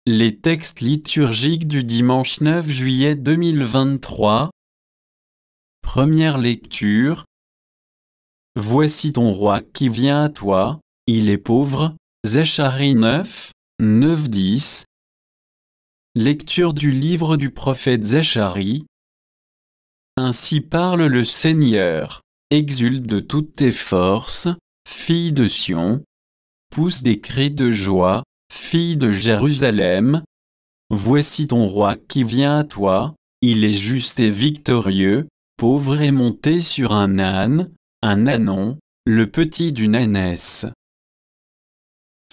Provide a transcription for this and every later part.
Les textes liturgiques du dimanche 9 juillet 2023. Première lecture. Voici ton roi qui vient à toi, il est pauvre. Zacharie 9, 9-10. Lecture du livre du prophète Zacharie. Ainsi parle le Seigneur, exulte de toutes tes forces, fille de Sion. Pousse des cris de joie, fille de Jérusalem. Voici ton roi qui vient à toi, il est juste et victorieux, pauvre et monté sur un ânon, le petit d'une ânesse.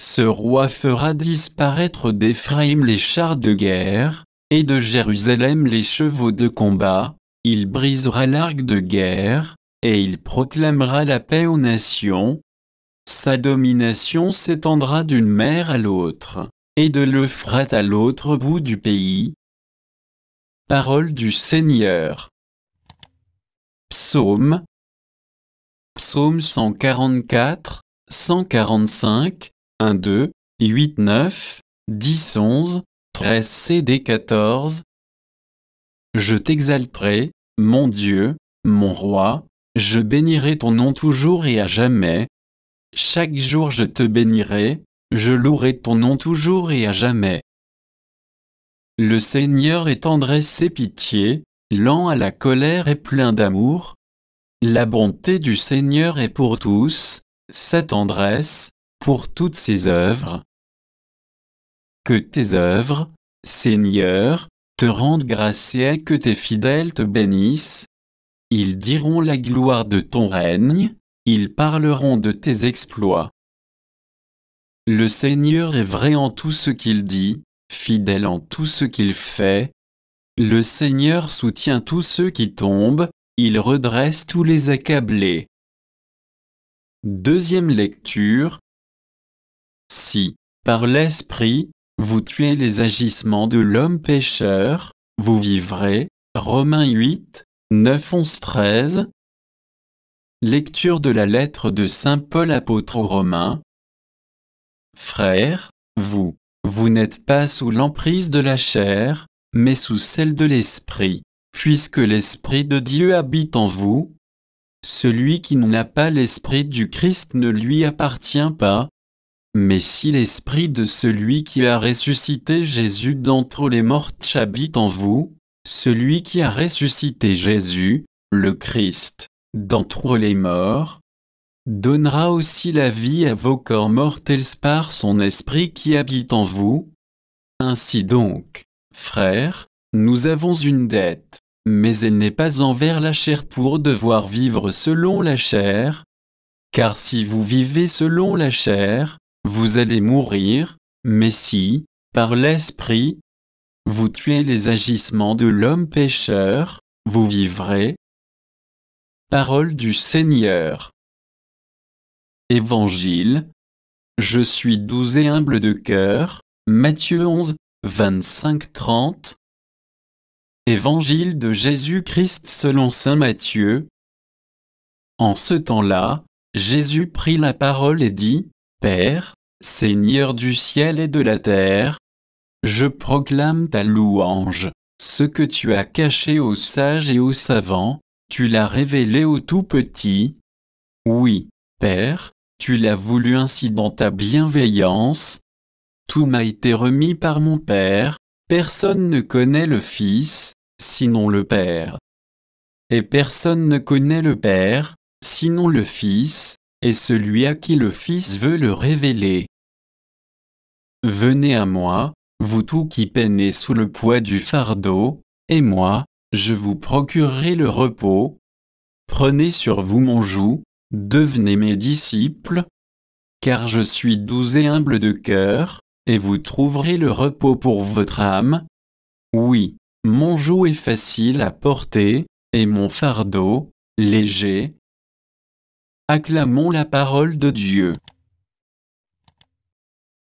Ce roi fera disparaître d'Éphraïm les chars de guerre, et de Jérusalem les chevaux de combat. Il brisera l'arc de guerre, et il proclamera la paix aux nations. Sa domination s'étendra d'une mer à l'autre, et de l'Euphrate à l'autre bout du pays. Parole du Seigneur. Psaume. Psaume 144, 145, 1, 2, 8, 9, 10, 11, 13 CD 14. Je t'exalterai, mon Dieu, mon roi, je bénirai ton nom toujours et à jamais. Chaque jour je te bénirai, je louerai ton nom toujours et à jamais. Le Seigneur est tendresse et pitié, lent à la colère et plein d'amour. La bonté du Seigneur est pour tous, sa tendresse, pour toutes ses œuvres. Que tes œuvres, Seigneur, te rendent grâce et que tes fidèles te bénissent. Ils diront la gloire de ton règne. Ils parleront de tes exploits. Le Seigneur est vrai en tout ce qu'il dit, fidèle en tout ce qu'il fait. Le Seigneur soutient tous ceux qui tombent, il redresse tous les accablés. Deuxième lecture. Si, par l'Esprit, vous tuez les agissements de l'homme pécheur, vous vivrez. Romains 8, 9, 11, 13. Lecture de la lettre de saint Paul apôtre aux Romains. Frères, vous n'êtes pas sous l'emprise de la chair, mais sous celle de l'Esprit, puisque l'Esprit de Dieu habite en vous. Celui qui n'a pas l'Esprit du Christ ne lui appartient pas. Mais si l'Esprit de celui qui a ressuscité Jésus d'entre les morts habite en vous, celui qui a ressuscité Jésus, le Christ, d'entre les morts, donnera aussi la vie à vos corps mortels par son esprit qui habite en vous. Ainsi donc, frères, nous avons une dette, mais elle n'est pas envers la chair pour devoir vivre selon la chair. Car si vous vivez selon la chair, vous allez mourir, mais si, par l'esprit, vous tuez les agissements de l'homme pécheur, vous vivrez. Parole du Seigneur. Évangile. Je suis doux et humble de cœur. Matthieu 11, 25-30. Évangile de Jésus-Christ selon saint Matthieu. En ce temps-là, Jésus prit la parole et dit, Père, Seigneur du ciel et de la terre, je proclame ta louange. Ce que tu as caché aux sages et aux savants, tu l'as révélé aux tout petits. Oui, Père, tu l'as voulu ainsi dans ta bienveillance. Tout m'a été remis par mon Père, personne ne connaît le Fils, sinon le Père. Et personne ne connaît le Père, sinon le Fils, et celui à qui le Fils veut le révéler. Venez à moi, vous tous qui peinez sous le poids du fardeau, et moi, je vous procurerai le repos. Prenez sur vous mon joug, devenez mes disciples, car je suis doux et humble de cœur, et vous trouverez le repos pour votre âme. Oui, mon joug est facile à porter, et mon fardeau, léger. Acclamons la parole de Dieu.